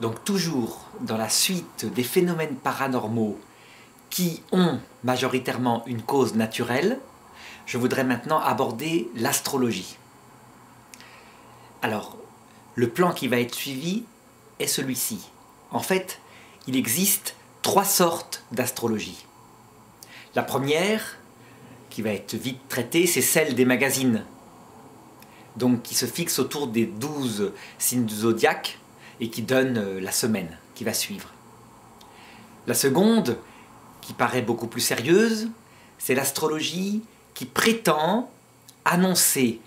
Donc toujours dans la suite des phénomènes paranormaux qui ont majoritairement une cause naturelle, je voudrais maintenant aborder l'astrologie. Alors, le plan qui va être suivi est celui-ci. En fait, il existe 3 sortes d'astrologie. La première, qui va être vite traitée, c'est celle des magazines. Donc qui se fixe autour des 12 signes du zodiaque et qui donne la semaine qui va suivre. La seconde, qui paraît beaucoup plus sérieuse, c'est l'astrologie qui prétend annoncer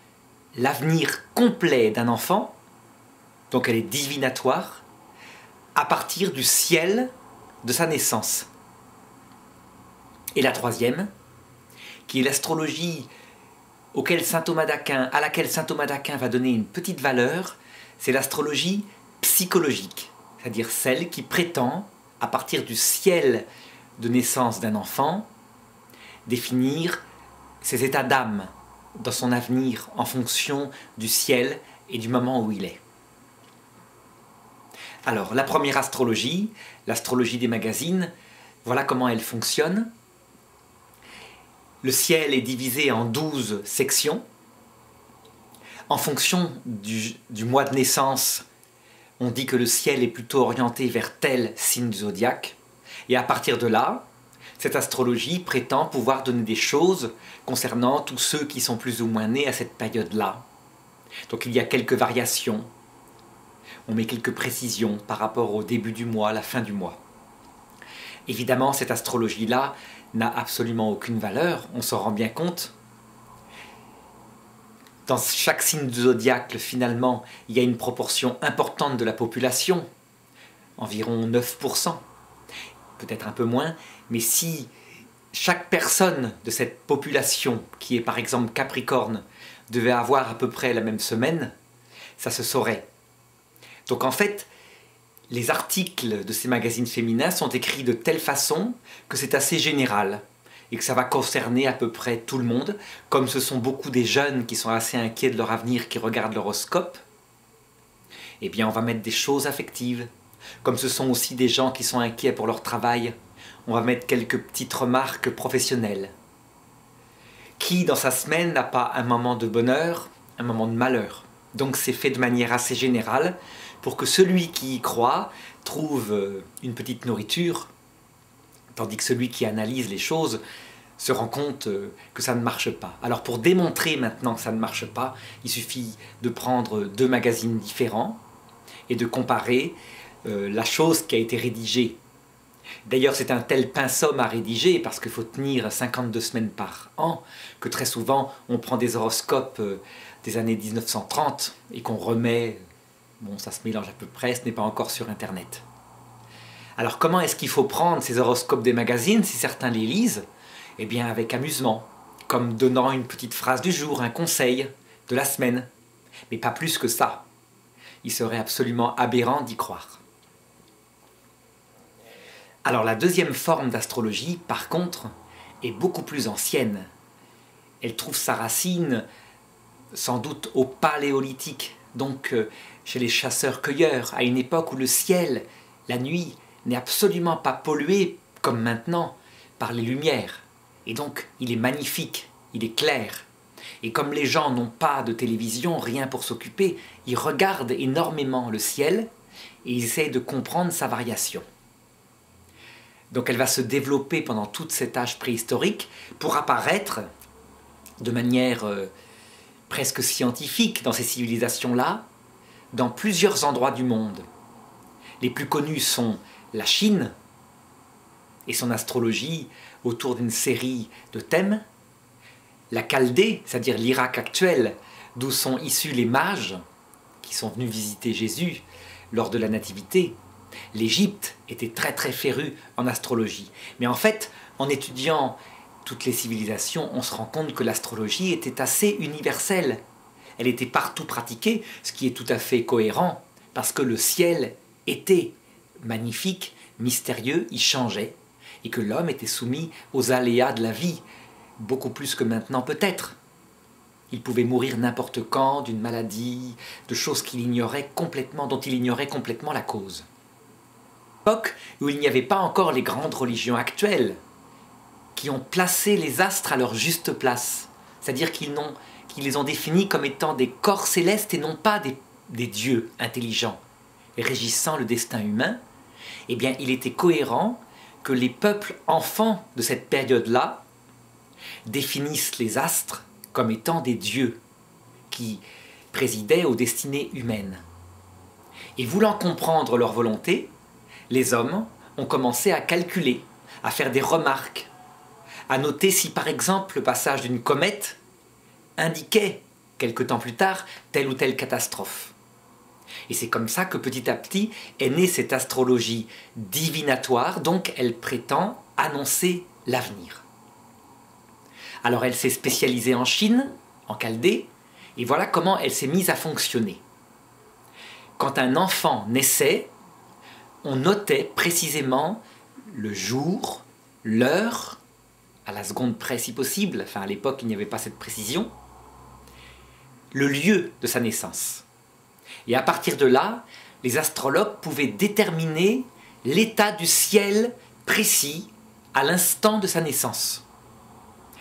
l'avenir complet d'un enfant, donc elle est divinatoire, à partir du ciel de sa naissance. Et la troisième, qui est l'astrologie à laquelle saint Thomas d'Aquin va donner une petite valeur, c'est l'astrologie psychologique, c'est-à-dire celle qui prétend, à partir du ciel de naissance d'un enfant, définir ses états d'âme dans son avenir en fonction du ciel et du moment où il est. Alors, la première astrologie, l'astrologie des magazines, voilà comment elle fonctionne. Le ciel est divisé en 12 sections. En fonction du mois de naissance, on dit que le ciel est plutôt orienté vers tel signe du zodiaque. Et à partir de là, cette astrologie prétend pouvoir donner des choses concernant tous ceux qui sont plus ou moins nés à cette période-là. Donc il y a quelques variations. On met quelques précisions par rapport au début du mois, la fin du mois. Évidemment, cette astrologie-là n'a absolument aucune valeur, on s'en rend bien compte. Dans chaque signe du zodiaque, finalement, il y a une proportion importante de la population, environ 9%, peut-être un peu moins, mais si chaque personne de cette population, qui est par exemple Capricorne, devait avoir à peu près la même semaine, ça se saurait. Donc en fait, les articles de ces magazines féminins sont écrits de telle façon que c'est assez général et que ça va concerner à peu près tout le monde, comme ce sont beaucoup des jeunes qui sont assez inquiets de leur avenir, qui regardent l'horoscope, eh bien on va mettre des choses affectives. Comme ce sont aussi des gens qui sont inquiets pour leur travail, on va mettre quelques petites remarques professionnelles. Qui dans sa semaine n'a pas un moment de bonheur, un moment de malheur? Donc c'est fait de manière assez générale, pour que celui qui y croit trouve une petite nourriture, tandis que celui qui analyse les choses se rend compte que ça ne marche pas. Alors pour démontrer maintenant que ça ne marche pas, il suffit de prendre 2 magazines différents et de comparer la chose qui a été rédigée. D'ailleurs c'est un tel pinceau à rédiger, parce qu'il faut tenir 52 semaines par an, que très souvent on prend des horoscopes des années 1930 et qu'on remet. Bon, ça se mélange à peu près, ce n'est pas encore sur Internet. Alors comment est-ce qu'il faut prendre ces horoscopes des magazines si certains les lisent? Eh bien avec amusement, comme donnant une petite phrase du jour, un conseil de la semaine. Mais pas plus que ça. Il serait absolument aberrant d'y croire. Alors la deuxième forme d'astrologie, par contre, est beaucoup plus ancienne. Elle trouve sa racine sans doute au Paléolithique, donc chez les chasseurs-cueilleurs, à une époque où le ciel, la nuit, n'est absolument pas pollué, comme maintenant, par les lumières. Et donc, il est magnifique, il est clair. Et comme les gens n'ont pas de télévision, rien pour s'occuper, ils regardent énormément le ciel et ils essayent de comprendre sa variation. Donc elle va se développer pendant tout cet âge préhistorique pour apparaître de manière presque scientifique dans ces civilisations-là, dans plusieurs endroits du monde. Les plus connus sont la Chine et son astrologie autour d'une série de thèmes, la Chaldée, c'est-à-dire l'Irak actuel, d'où sont issus les mages qui sont venus visiter Jésus lors de la Nativité. L'Égypte était très très férue en astrologie. Mais en fait, en étudiant toutes les civilisations, on se rend compte que l'astrologie était assez universelle. Elle était partout pratiquée, ce qui est tout à fait cohérent, parce que le ciel était magnifique, mystérieux, il changeait, et que l'homme était soumis aux aléas de la vie, beaucoup plus que maintenant peut-être. Il pouvait mourir n'importe quand, d'une maladie, de choses qu'il ignorait complètement, dont il ignorait complètement la cause. époque où il n'y avait pas encore les grandes religions actuelles, qui ont placé les astres à leur juste place. C'est-à-dire qu'ils les ont définis comme étant des corps célestes et non pas des dieux intelligents régissant le destin humain. Eh bien, il était cohérent que les peuples enfants de cette période-là définissent les astres comme étant des dieux qui présidaient aux destinées humaines. Et voulant comprendre leur volonté, les hommes ont commencé à calculer, à faire des remarques, à noter si par exemple le passage d'une comète indiquait, quelque temps plus tard, telle ou telle catastrophe. Et c'est comme ça que petit à petit est née cette astrologie divinatoire, donc elle prétend annoncer l'avenir. Alors elle s'est spécialisée en Chine, en Chaldée, et voilà comment elle s'est mise à fonctionner. Quand un enfant naissait, on notait précisément le jour, l'heure, à la seconde près si possible, enfin à l'époque il n'y avait pas cette précision, le lieu de sa naissance. Et à partir de là, les astrologues pouvaient déterminer l'état du ciel précis à l'instant de sa naissance.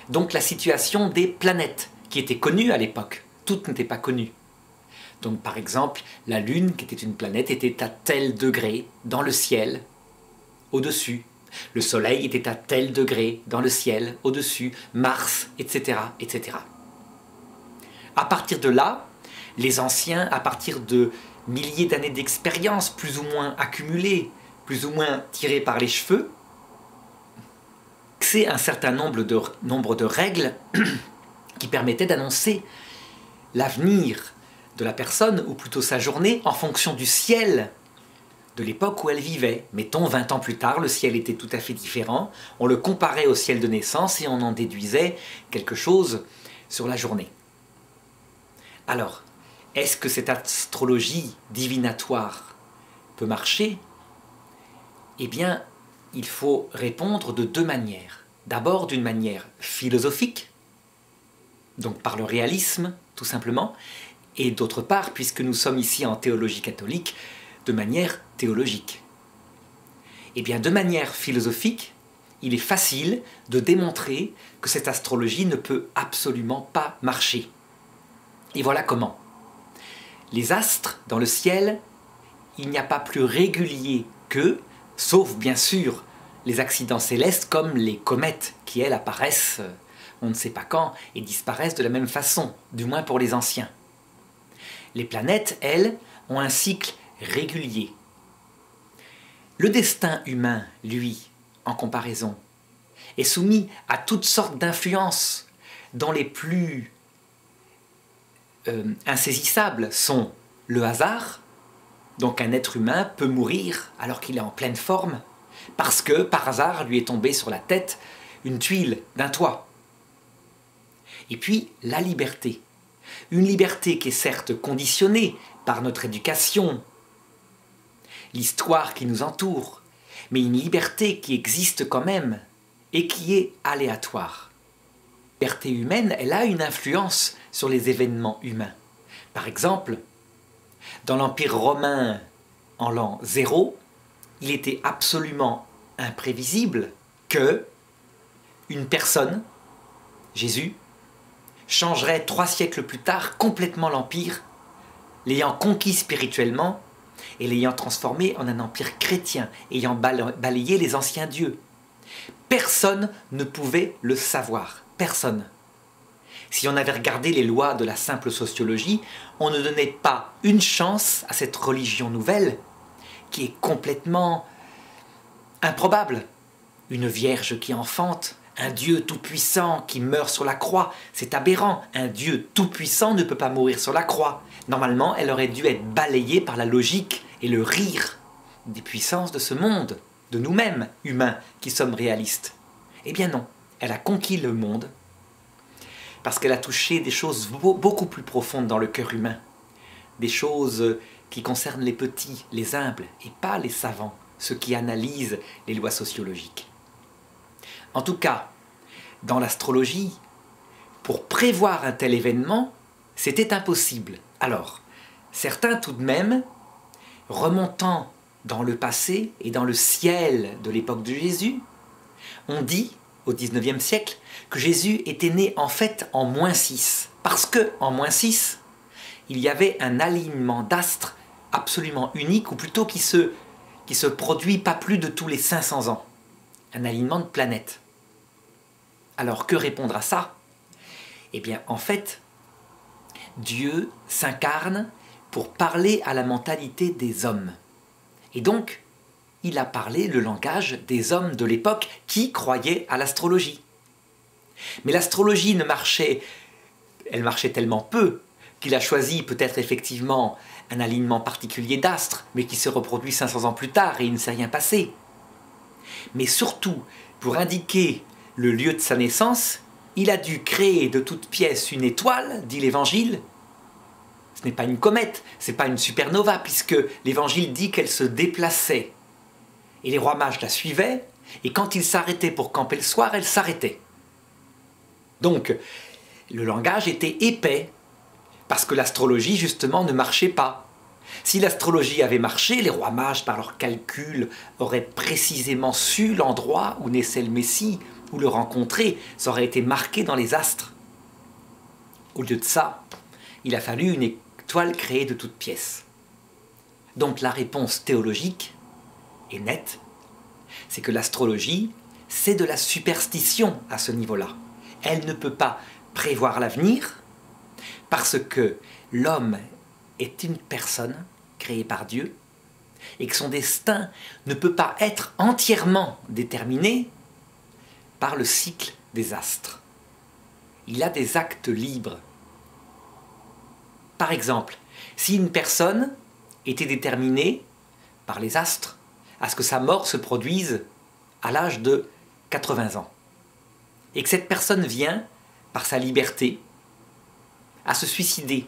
Donc la situation des planètes, qui étaient connues à l'époque, toutes n'étaient pas connues. Donc par exemple, la Lune, qui était une planète, était à tel degré dans le ciel, au-dessus. Le Soleil était à tel degré dans le ciel, au-dessus. Mars, etc., etc. À partir de là, les anciens, à partir de milliers d'années d'expérience, plus ou moins accumulées, plus ou moins tirées par les cheveux, c'est un certain nombre de règles qui permettaient d'annoncer l'avenir de la personne, ou plutôt sa journée, en fonction du ciel de l'époque où elle vivait. Mettons, 20 ans plus tard, le ciel était tout à fait différent, on le comparait au ciel de naissance et on en déduisait quelque chose sur la journée. Alors, est-ce que cette astrologie divinatoire peut marcher ? Eh bien, il faut répondre de deux manières. D'abord d'une manière philosophique, donc par le réalisme, tout simplement, et d'autre part, puisque nous sommes ici en théologie catholique, de manière théologique. Eh bien, de manière philosophique, il est facile de démontrer que cette astrologie ne peut absolument pas marcher. Et voilà comment. Les astres dans le ciel, il n'y a pas plus régulier qu'eux, sauf bien sûr les accidents célestes comme les comètes qui, elles, apparaissent on ne sait pas quand et disparaissent de la même façon, du moins pour les anciens. Les planètes, elles, ont un cycle régulier. Le destin humain, lui, en comparaison, est soumis à toutes sortes d'influences dont les plus insaisissables sont le hasard. Donc un être humain peut mourir alors qu'il est en pleine forme parce que par hasard lui est tombé sur la tête une tuile d'un toit. Et puis la liberté. Une liberté qui est certes conditionnée par notre éducation, l'histoire qui nous entoure, mais une liberté qui existe quand même et qui est aléatoire. La liberté humaine, elle a une influence sur les événements humains. Par exemple, dans l'Empire romain en l'an 0, il était absolument imprévisible que une personne, Jésus, changerait 3 siècles plus tard complètement l'Empire, l'ayant conquis spirituellement et l'ayant transformé en un empire chrétien, ayant balayé les anciens dieux. Personne ne pouvait le savoir, personne. Si on avait regardé les lois de la simple sociologie, on ne donnait pas une chance à cette religion nouvelle, qui est complètement improbable. Une vierge qui enfante, un Dieu tout-puissant qui meurt sur la croix, c'est aberrant. Un Dieu tout-puissant ne peut pas mourir sur la croix. Normalement, elle aurait dû être balayée par la logique et le rire des puissances de ce monde, de nous-mêmes, humains, qui sommes réalistes. Eh bien non, elle a conquis le monde parce qu'elle a touché des choses beaucoup plus profondes dans le cœur humain, des choses qui concernent les petits, les humbles, et pas les savants, ceux qui analysent les lois sociologiques. En tout cas, dans l'astrologie, pour prévoir un tel événement, c'était impossible. Alors, certains tout de même, remontant dans le passé et dans le ciel de l'époque de Jésus. On dit, au XIXe siècle, que Jésus était né en fait en -6, parce que en -6, il y avait un alignement d'astres absolument unique, ou plutôt qui se produit pas plus de tous les 500 ans. Un alignement de planètes. Alors que répondre à ça? Eh bien, en fait, Dieu s'incarne pour parler à la mentalité des hommes. Et donc, il a parlé le langage des hommes de l'époque qui croyaient à l'astrologie. Mais l'astrologie elle marchait tellement peu qu'il a choisi peut-être effectivement un alignement particulier d'astres, mais qui se reproduit 500 ans plus tard et il ne s'est rien passé. Mais surtout, pour indiquer le lieu de sa naissance, il a dû créer de toutes pièces une étoile, dit l'Évangile. Ce n'est pas une comète, ce n'est pas une supernova, puisque l'Évangile dit qu'elle se déplaçait. Et les rois mages la suivaient, et quand ils s'arrêtaient pour camper le soir, elle s'arrêtait. Donc, le langage était épais, parce que l'astrologie, justement, ne marchait pas. Si l'astrologie avait marché, les rois mages, par leurs calculs, auraient précisément su l'endroit où naissait le Messie, où le rencontrer, ça aurait été marqué dans les astres. Au lieu de ça, il a fallu une étoile créée de toutes pièces. Donc la réponse théologique est nette, c'est que l'astrologie, c'est de la superstition à ce niveau-là. Elle ne peut pas prévoir l'avenir, parce que l'homme est une personne créée par Dieu, et que son destin ne peut pas être entièrement déterminé par le cycle des astres. Il a des actes libres. Par exemple, si une personne était déterminée par les astres à ce que sa mort se produise à l'âge de 80 ans, et que cette personne vient, par sa liberté, à se suicider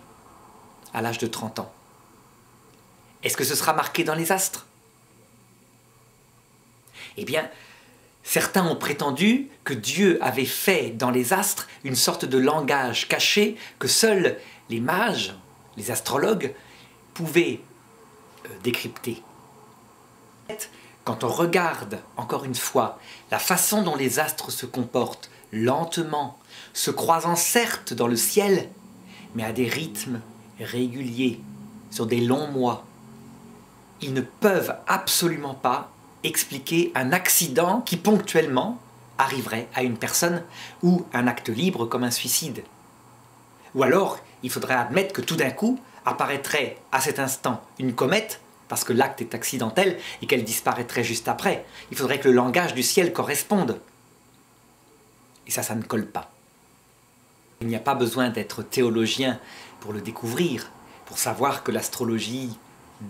à l'âge de 30 ans, est-ce que ce sera marqué dans les astres? Eh bien, certains ont prétendu que Dieu avait fait dans les astres une sorte de langage caché que seuls les mages, les astrologues, pouvaient décrypter. Quand on regarde, encore une fois, la façon dont les astres se comportent lentement, se croisant certes dans le ciel, mais à des rythmes réguliers, sur des longs mois, ils ne peuvent absolument pas expliquer un accident qui ponctuellement arriverait à une personne ou un acte libre comme un suicide. Ou alors, il faudrait admettre que tout d'un coup apparaîtrait à cet instant une comète, parce que l'acte est accidentel et qu'elle disparaîtrait juste après. Il faudrait que le langage du ciel corresponde. Et ça ne colle pas. Il n'y a pas besoin d'être théologien pour le découvrir, pour savoir que l'astrologie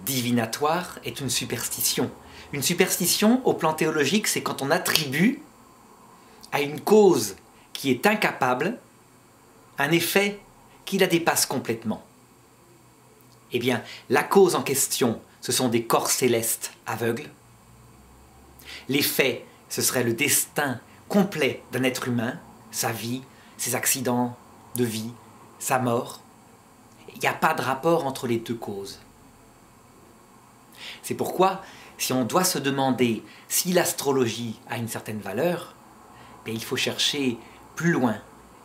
divinatoire est une superstition. Une superstition, au plan théologique, c'est quand on attribue à une cause qui est incapable un effet qui la dépasse complètement. Eh bien, la cause en question, ce sont des corps célestes aveugles. L'effet, ce serait le destin complet d'un être humain, sa vie, ses accidents de vie, sa mort. Il n'y a pas de rapport entre les deux causes. C'est pourquoi, si on doit se demander si l'astrologie a une certaine valeur, bien, il faut chercher plus loin,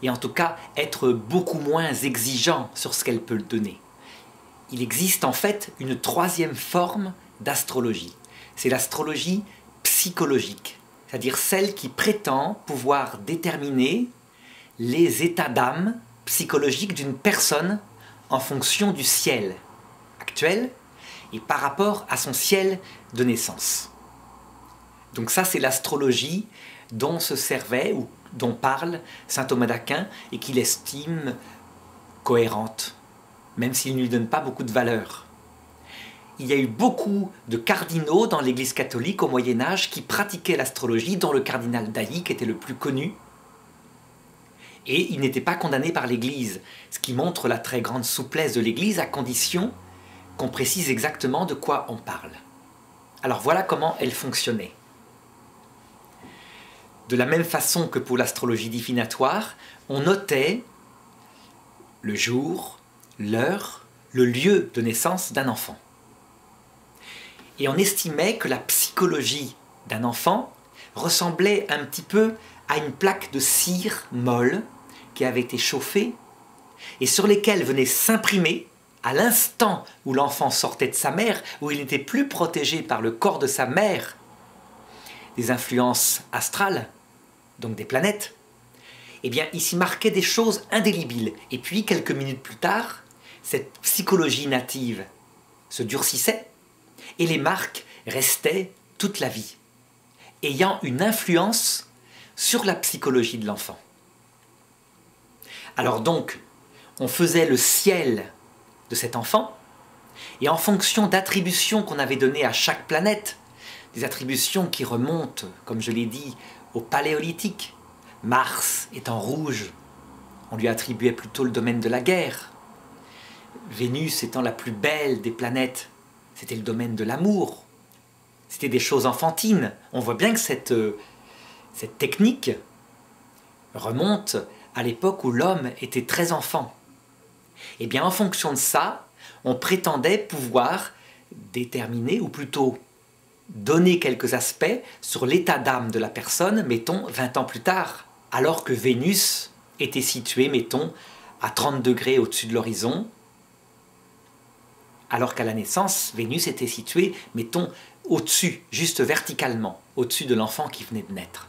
et en tout cas être beaucoup moins exigeant sur ce qu'elle peut donner. Il existe en fait une troisième forme d'astrologie. C'est l'astrologie psychologique, c'est-à-dire celle qui prétend pouvoir déterminer les états d'âme psychologiques d'une personne en fonction du ciel actuel et par rapport à son ciel de naissance. Donc ça, c'est l'astrologie dont se servait ou dont parle saint Thomas d'Aquin et qu'il estime cohérente, même s'il ne lui donne pas beaucoup de valeur. Il y a eu beaucoup de cardinaux dans l'Église catholique au Moyen-Âge qui pratiquaient l'astrologie, dont le cardinal d'Ailly, qui était le plus connu. Et il n'était pas condamné par l'Église, ce qui montre la très grande souplesse de l'Église, à condition qu'on précise exactement de quoi on parle. Alors voilà comment elle fonctionnait. De la même façon que pour l'astrologie divinatoire, on notait le jour, l'heure, le lieu de naissance d'un enfant. Et on estimait que la psychologie d'un enfant ressemblait un petit peu à une plaque de cire molle qui avait été chauffée et sur lesquelles venait s'imprimer, à l'instant où l'enfant sortait de sa mère, où il n'était plus protégé par le corps de sa mère, des influences astrales, donc des planètes, eh bien, il s'y marquait des choses indélébiles. Et puis, quelques minutes plus tard, cette psychologie native se durcissait et les marques restaient toute la vie, ayant une influence sur la psychologie de l'enfant. Alors donc, on faisait le ciel de cet enfant, et en fonction d'attributions qu'on avait données à chaque planète, des attributions qui remontent, comme je l'ai dit, au Paléolithique. Mars étant rouge, on lui attribuait plutôt le domaine de la guerre. Vénus étant la plus belle des planètes, c'était le domaine de l'amour. C'était des choses enfantines. On voit bien que cette technique remonte à l'époque où l'homme était très enfant. Et bien en fonction de ça, on prétendait pouvoir déterminer, ou plutôt donner quelques aspects sur l'état d'âme de la personne, mettons 20 ans plus tard, alors que Vénus était située, mettons, à 30 degrés au-dessus de l'horizon, alors qu'à la naissance, Vénus était située, mettons, au-dessus, juste verticalement, au-dessus de l'enfant qui venait de naître.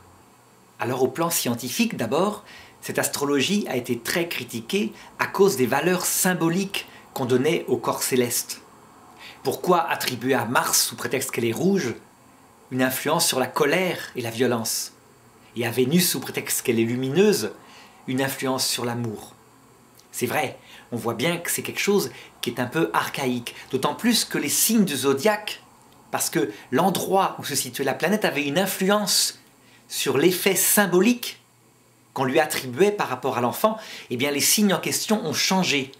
Alors au plan scientifique, d'abord, cette astrologie a été très critiquée à cause des valeurs symboliques qu'on donnait au corps céleste. Pourquoi attribuer à Mars, sous prétexte qu'elle est rouge, une influence sur la colère et la violence, et à Vénus, sous prétexte qu'elle est lumineuse, une influence sur l'amour? C'est vrai, on voit bien que c'est quelque chose qui est un peu archaïque, d'autant plus que les signes du zodiaque, parce que l'endroit où se situait la planète avait une influence sur l'effet symbolique qu'on lui attribuait par rapport à l'enfant, eh bien les signes en question ont changé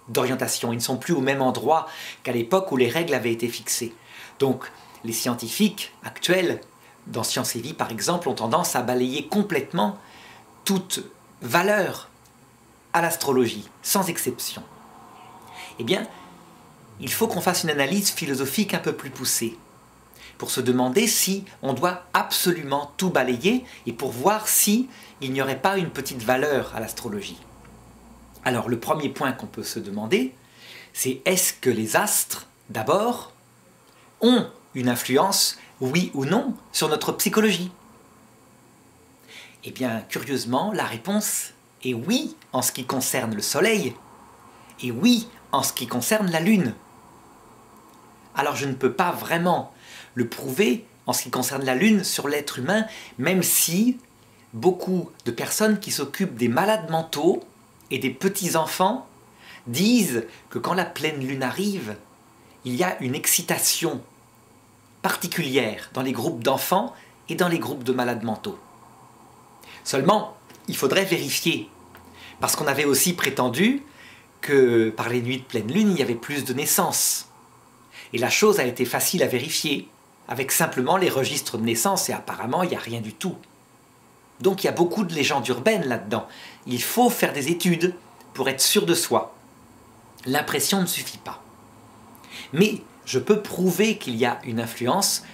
d'orientation. Ils ne sont plus au même endroit qu'à l'époque où les règles avaient été fixées. Donc les scientifiques actuels, dans Science et Vie par exemple, ont tendance à balayer complètement toute valeur à l'astrologie, sans exception. Eh bien, il faut qu'on fasse une analyse philosophique un peu plus poussée, pour se demander si on doit absolument tout balayer et pour voir si il n'y aurait pas une petite valeur à l'astrologie. Alors le premier point qu'on peut se demander, c'est est-ce que les astres, d'abord, ont une influence, oui ou non, sur notre psychologie? Eh bien, curieusement, la réponse est oui en ce qui concerne le Soleil, et oui en ce qui concerne la Lune. Alors je ne peux pas vraiment le prouver en ce qui concerne la Lune sur l'être humain, même si beaucoup de personnes qui s'occupent des malades mentaux et des petits-enfants disent que quand la pleine lune arrive, il y a une excitation particulière dans les groupes d'enfants et dans les groupes de malades mentaux. Seulement, il faudrait vérifier, parce qu'on avait aussi prétendu que par les nuits de pleine lune, il y avait plus de naissances. Et la chose a été facile à vérifier, avec simplement les registres de naissance, et apparemment, il n'y a rien du tout. Donc il y a beaucoup de légendes urbaines là-dedans. Il faut faire des études pour être sûr de soi. L'impression ne suffit pas. Mais je peux prouver qu'il y a une influence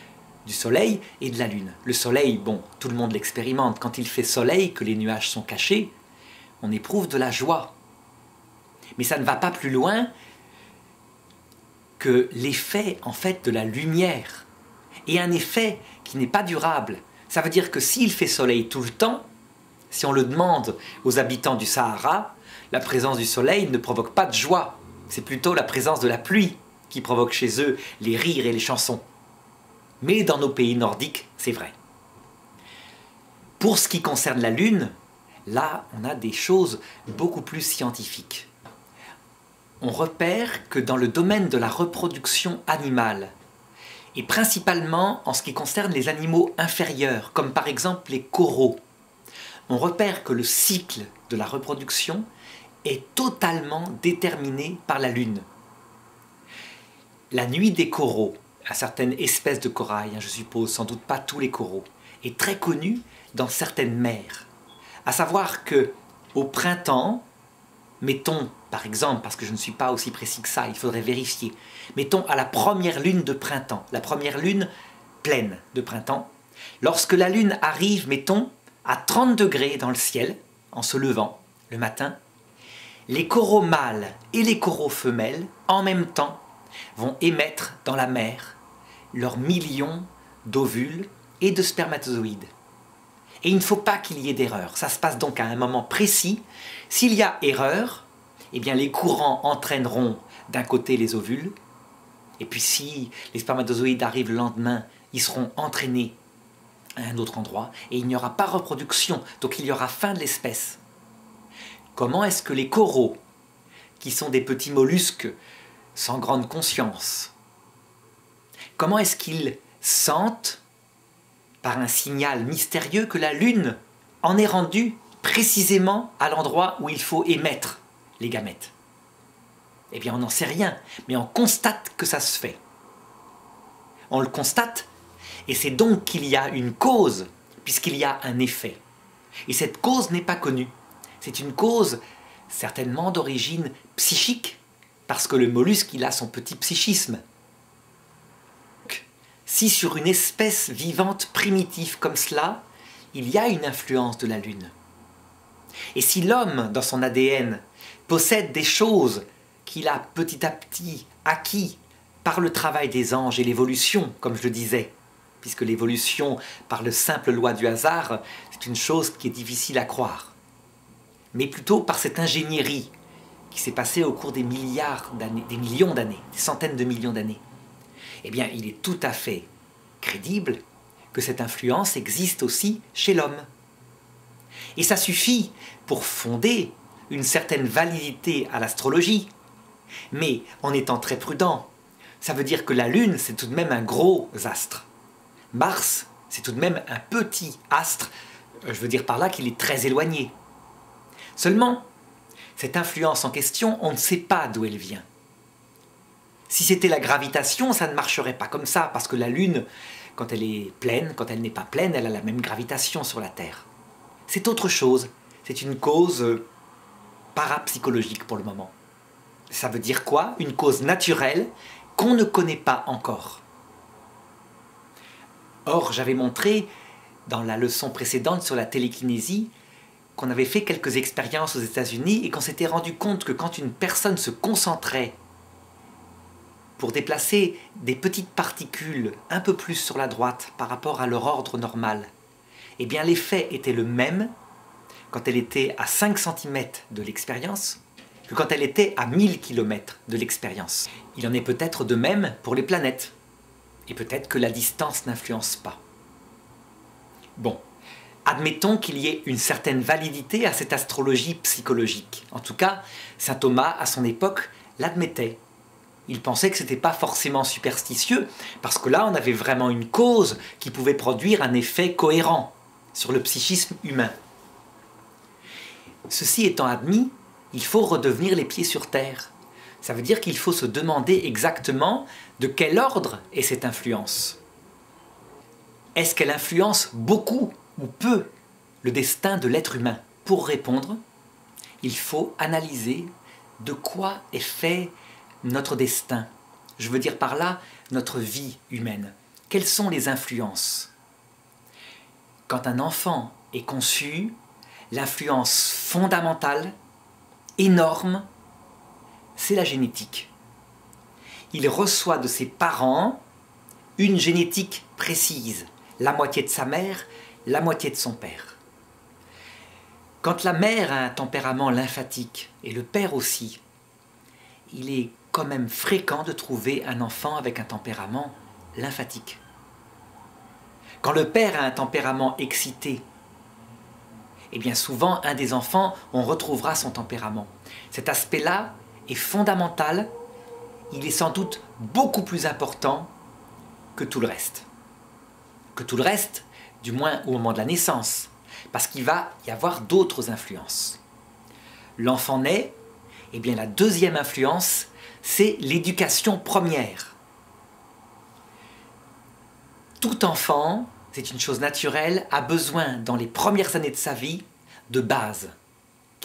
du soleil et de la lune. Le soleil, bon, tout le monde l'expérimente. Quand il fait soleil, que les nuages sont cachés, on éprouve de la joie. Mais ça ne va pas plus loin que l'effet, en fait, de la lumière. Et un effet qui n'est pas durable. Ça veut dire que s'il fait soleil tout le temps, si on le demande aux habitants du Sahara, la présence du soleil ne provoque pas de joie. C'est plutôt la présence de la pluie qui provoque chez eux les rires et les chansons. Mais dans nos pays nordiques, c'est vrai. Pour ce qui concerne la Lune, là, on a des choses beaucoup plus scientifiques. On repère que dans le domaine de la reproduction animale, et principalement en ce qui concerne les animaux inférieurs, comme par exemple les coraux, on repère que le cycle de la reproduction est totalement déterminé par la Lune. La nuit des coraux, à certaines espèces de corail, je suppose, sans doute pas tous les coraux, est très connue dans certaines mers. À savoir que au printemps, mettons par exemple, parce que je ne suis pas aussi précis que ça, il faudrait vérifier. Mettons à la première lune de printemps, la première lune pleine de printemps, lorsque la lune arrive, mettons, à 30 degrés dans le ciel, en se levant le matin, les coraux mâles et les coraux femelles, en même temps, vont émettre dans la mer leurs millions d'ovules et de spermatozoïdes. Et il ne faut pas qu'il y ait d'erreur. Ça se passe donc à un moment précis. S'il y a erreur, eh bien les courants entraîneront d'un côté les ovules, et puis si les spermatozoïdes arrivent le lendemain, ils seront entraînés à un autre endroit, et il n'y aura pas reproduction, donc il y aura fin de l'espèce. Comment est-ce que les coraux, qui sont des petits mollusques sans grande conscience, comment est-ce qu'ils sentent, par un signal mystérieux, que la Lune en est rendue précisément à l'endroit où il faut émettre les gamètes? Eh bien, on n'en sait rien, mais on constate que ça se fait. On le constate, et c'est donc qu'il y a une cause, puisqu'il y a un effet. Et cette cause n'est pas connue. C'est une cause certainement d'origine psychique, parce que le mollusque, il a son petit psychisme. Si sur une espèce vivante primitive comme cela, il y a une influence de la Lune, et si l'homme, dans son ADN, possède des choses qu'il a petit à petit acquis par le travail des anges et l'évolution, comme je le disais, puisque l'évolution par le simple loi du hasard, c'est une chose qui est difficile à croire, mais plutôt par cette ingénierie qui s'est passée au cours des milliards d'années, des millions d'années, des centaines de millions d'années, eh bien, il est tout à fait crédible que cette influence existe aussi chez l'homme. Et ça suffit pour fonder une certaine validité à l'astrologie. Mais en étant très prudent, ça veut dire que la Lune, c'est tout de même un gros astre. Mars, c'est tout de même un petit astre. Je veux dire par là qu'il est très éloigné. Seulement, cette influence en question, on ne sait pas d'où elle vient. Si c'était la gravitation, ça ne marcherait pas comme ça, parce que la Lune, quand elle est pleine, quand elle n'est pas pleine, elle a la même gravitation sur la Terre. C'est autre chose, c'est une cause parapsychologique pour le moment. Ça veut dire quoi? Une cause naturelle qu'on ne connaît pas encore. Or, j'avais montré, dans la leçon précédente sur la télékinésie, qu'on avait fait quelques expériences aux États-Unis et qu'on s'était rendu compte que quand une personne se concentrait pour déplacer des petites particules un peu plus sur la droite par rapport à leur ordre normal, eh bien l'effet était le même quand elle était à 5 cm de l'expérience que quand elle était à 1000 km de l'expérience. Il en est peut-être de même pour les planètes. Et peut-être que la distance n'influence pas. Bon, admettons qu'il y ait une certaine validité à cette astrologie psychologique. En tout cas, saint Thomas, à son époque, l'admettait. Il pensait que ce n'était pas forcément superstitieux, parce que là, on avait vraiment une cause qui pouvait produire un effet cohérent sur le psychisme humain. Ceci étant admis, il faut redevenir les pieds sur terre. Ça veut dire qu'il faut se demander exactement de quel ordre est cette influence. Est-ce qu'elle influence beaucoup ou peu le destin de l'être humain? Pour répondre, il faut analyser de quoi est fait notre destin. Je veux dire par là notre vie humaine. Quelles sont les influences? Quand un enfant est conçu, l'influence fondamentale, énorme, c'est la génétique. Il reçoit de ses parents une génétique précise, la moitié de sa mère, la moitié de son père. Quand la mère a un tempérament lymphatique, et le père aussi, il est quand même fréquent de trouver un enfant avec un tempérament lymphatique. Quand le père a un tempérament excité, eh bien souvent, un des enfants, on retrouvera son tempérament. Cet aspect-là est fondamental, il est sans doute beaucoup plus important que tout le reste. Que tout le reste, du moins au moment de la naissance, parce qu'il va y avoir d'autres influences. L'enfant naît, eh bien la deuxième influence, c'est l'éducation première. Tout enfant, c'est une chose naturelle, a besoin dans les premières années de sa vie de bases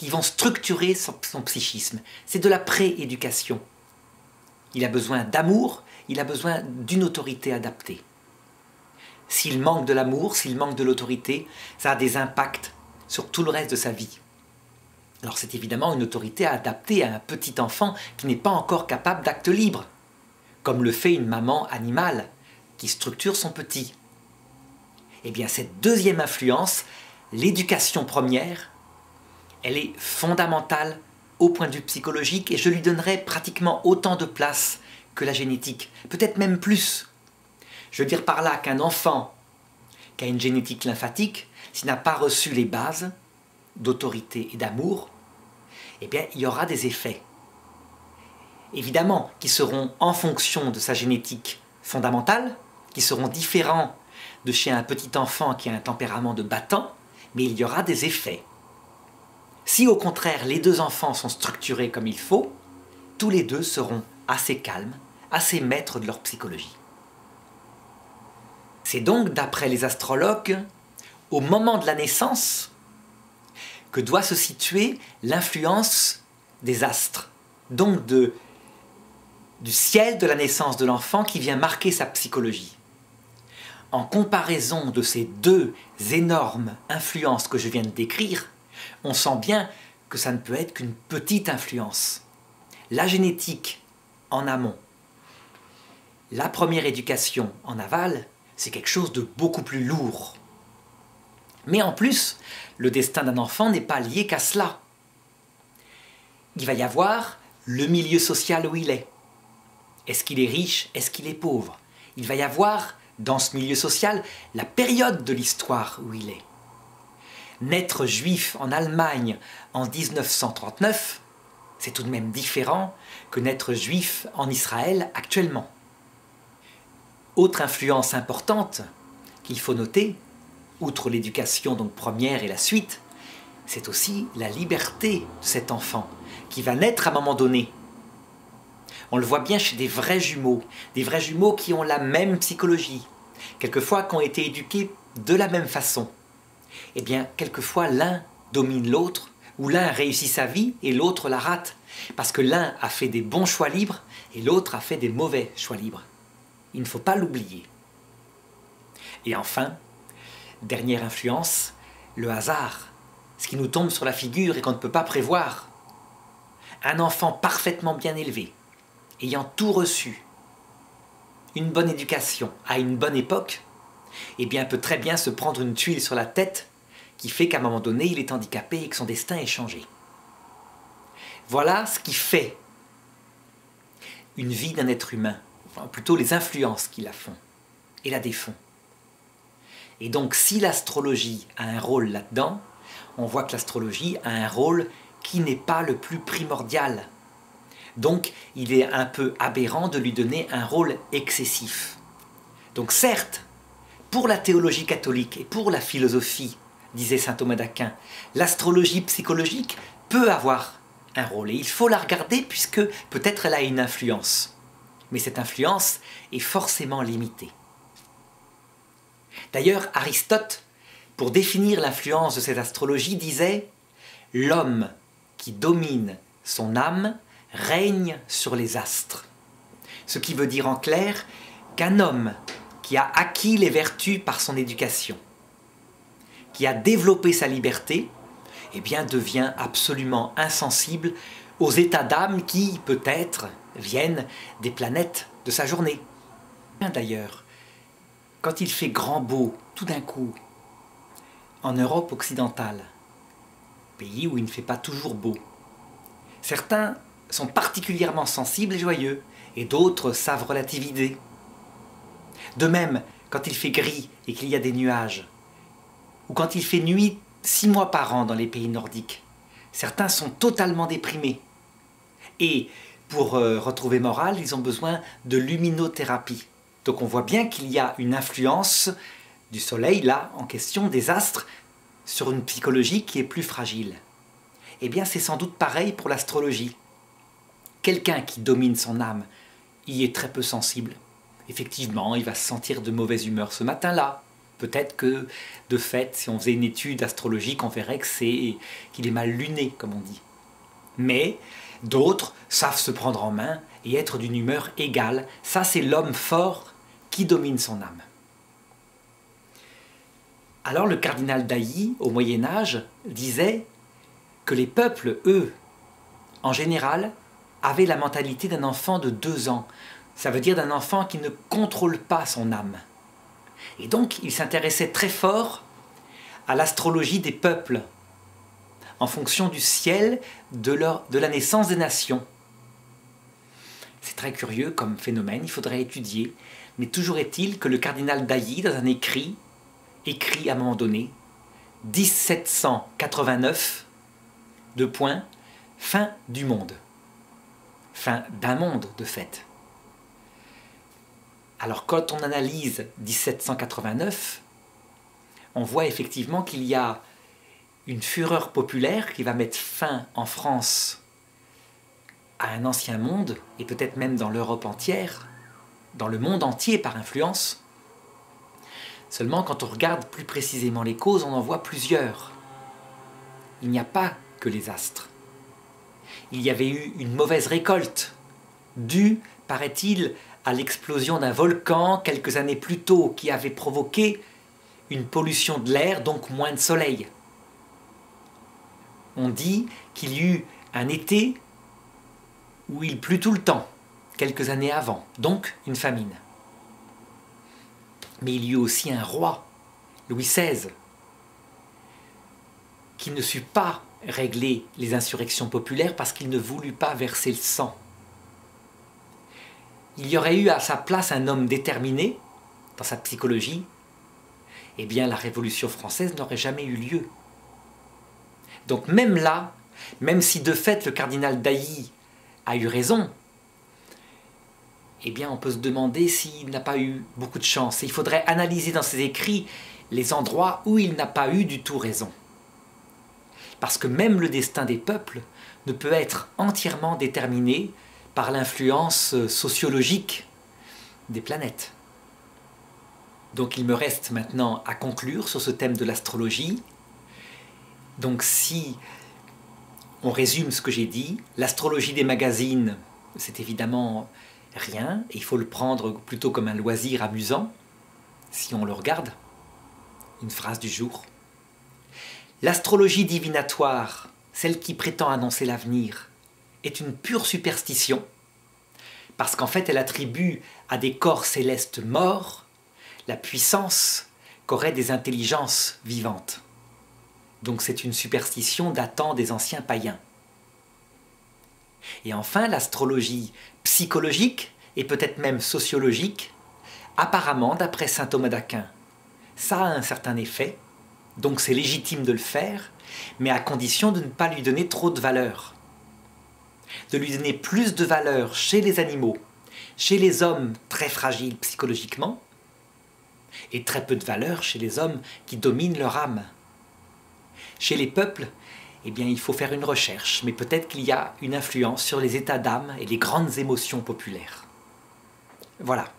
qui vont structurer son psychisme. C'est de la pré-éducation. Il a besoin d'amour, il a besoin d'une autorité adaptée. S'il manque de l'amour, s'il manque de l'autorité, ça a des impacts sur tout le reste de sa vie. Alors c'est évidemment une autorité adaptée à un petit enfant qui n'est pas encore capable d'actes libres, comme le fait une maman animale qui structure son petit. Eh bien cette deuxième influence, l'éducation première, elle est fondamentale au point de vue psychologique et je lui donnerai pratiquement autant de place que la génétique, peut-être même plus. Je veux dire par là qu'un enfant qui a une génétique lymphatique, s'il n'a pas reçu les bases d'autorité et d'amour, eh bien il y aura des effets. Évidemment, qui seront en fonction de sa génétique fondamentale, qui seront différents de chez un petit enfant qui a un tempérament de battant, mais il y aura des effets. Si au contraire les deux enfants sont structurés comme il faut, tous les deux seront assez calmes, assez maîtres de leur psychologie. C'est donc, d'après les astrologues, au moment de la naissance que doit se situer l'influence des astres, donc du ciel de la naissance de l'enfant qui vient marquer sa psychologie. En comparaison de ces deux énormes influences que je viens de décrire, on sent bien que ça ne peut être qu'une petite influence. La génétique en amont, la première éducation en aval, c'est quelque chose de beaucoup plus lourd. Mais en plus, le destin d'un enfant n'est pas lié qu'à cela. Il va y avoir le milieu social où il est. Est-ce qu'il est riche? Est-ce qu'il est pauvre? Il va y avoir, dans ce milieu social, la période de l'histoire où il est. Naître juif en Allemagne en 1939, c'est tout de même différent que naître juif en Israël actuellement. Autre influence importante qu'il faut noter, outre l'éducation donc première et la suite, c'est aussi la liberté de cet enfant qui va naître à un moment donné. On le voit bien chez des vrais jumeaux qui ont la même psychologie, quelquefois qui ont été éduqués de la même façon. Eh bien, quelquefois l'un domine l'autre, ou l'un réussit sa vie et l'autre la rate, parce que l'un a fait des bons choix libres et l'autre a fait des mauvais choix libres. Il ne faut pas l'oublier. Et enfin, dernière influence, le hasard, ce qui nous tombe sur la figure et qu'on ne peut pas prévoir. Un enfant parfaitement bien élevé, ayant tout reçu, une bonne éducation à une bonne époque, eh bien peut très bien se prendre une tuile sur la tête qui fait qu'à un moment donné, il est handicapé et que son destin est changé. Voilà ce qui fait une vie d'un être humain, enfin, plutôt les influences qui la font et la défont. Et donc si l'astrologie a un rôle là-dedans, on voit que l'astrologie a un rôle qui n'est pas le plus primordial. Donc il est un peu aberrant de lui donner un rôle excessif. Donc certes, pour la théologie catholique et pour la philosophie, disait saint Thomas d'Aquin, l'astrologie psychologique peut avoir un rôle et il faut la regarder puisque peut-être elle a une influence. Mais cette influence est forcément limitée. D'ailleurs, Aristote, pour définir l'influence de cette astrologie, disait « L'homme qui domine son âme règne sur les astres ». Ce qui veut dire en clair qu'un homme qui a acquis les vertus par son éducation, qui a développé sa liberté, eh bien devient absolument insensible aux états d'âme qui, peut-être, viennent des planètes de sa journée. D'ailleurs, quand il fait grand beau, tout d'un coup, en Europe occidentale, pays où il ne fait pas toujours beau, certains sont particulièrement sensibles et joyeux, et d'autres savent relativiser. De même, quand il fait gris et qu'il y a des nuages, ou quand il fait nuit 6 mois par an dans les pays nordiques, certains sont totalement déprimés. Et pour retrouver morale, ils ont besoin de luminothérapie. Donc on voit bien qu'il y a une influence du soleil, là, en question, des astres, sur une psychologie qui est plus fragile. Eh bien, c'est sans doute pareil pour l'astrologie. Quelqu'un qui domine son âme y est très peu sensible. Effectivement, il va se sentir de mauvaise humeur ce matin-là, Peut-être que, de fait, si on faisait une étude astrologique, on verrait qu'il est mal luné, comme on dit. Mais d'autres savent se prendre en main et être d'une humeur égale. Ça, c'est l'homme fort qui domine son âme. Alors le cardinal d'Ailly, au Moyen-Âge, disait que les peuples, eux, en général, avaient la mentalité d'un enfant de 2 ans. Ça veut dire d'un enfant qui ne contrôle pas son âme. Et donc, il s'intéressait très fort à l'astrologie des peuples, en fonction du ciel de la naissance des nations. C'est très curieux comme phénomène, il faudrait étudier, mais toujours est-il que le cardinal d'Ailly, dans un écrit à un moment donné, 1789, fin du monde. Fin d'un monde, de fait. Alors quand on analyse 1789, on voit effectivement qu'il y a une fureur populaire qui va mettre fin en France à un ancien monde, et peut-être même dans l'Europe entière, dans le monde entier par influence. Seulement, quand on regarde plus précisément les causes, on en voit plusieurs. Il n'y a pas que les astres. Il y avait eu une mauvaise récolte, due, paraît-il, à l'explosion d'un volcan quelques années plus tôt, qui avait provoqué une pollution de l'air, donc moins de soleil. On dit qu'il y eut un été où il plut tout le temps, quelques années avant, donc une famine. Mais il y eut aussi un roi, Louis XVI, qui ne sut pas régler les insurrections populaires parce qu'il ne voulut pas verser le sang. Il y aurait eu à sa place un homme déterminé, dans sa psychologie, eh bien la Révolution française n'aurait jamais eu lieu. Donc même là, même si de fait le cardinal d'Ailly a eu raison, eh bien on peut se demander s'il n'a pas eu beaucoup de chance. Et il faudrait analyser dans ses écrits les endroits où il n'a pas eu du tout raison. Parce que même le destin des peuples ne peut être entièrement déterminé par l'influence sociologique des planètes. Donc il me reste maintenant à conclure sur ce thème de l'astrologie. Donc si on résume ce que j'ai dit, l'astrologie des magazines, c'est évidemment rien, et il faut le prendre plutôt comme un loisir amusant, si on le regarde. Une phrase du jour. L'astrologie divinatoire, celle qui prétend annoncer l'avenir, est une pure superstition, parce qu'en fait elle attribue à des corps célestes morts la puissance qu'auraient des intelligences vivantes. Donc c'est une superstition datant des anciens païens. Et enfin, l'astrologie psychologique, et peut-être même sociologique, apparemment, d'après saint Thomas d'Aquin, ça a un certain effet, donc c'est légitime de le faire, mais à condition de ne pas lui donner trop de valeur. De lui donner plus de valeur chez les animaux, chez les hommes très fragiles psychologiquement, et très peu de valeur chez les hommes qui dominent leur âme. Chez les peuples, eh bien, il faut faire une recherche, mais peut-être qu'il y a une influence sur les états d'âme et les grandes émotions populaires. Voilà.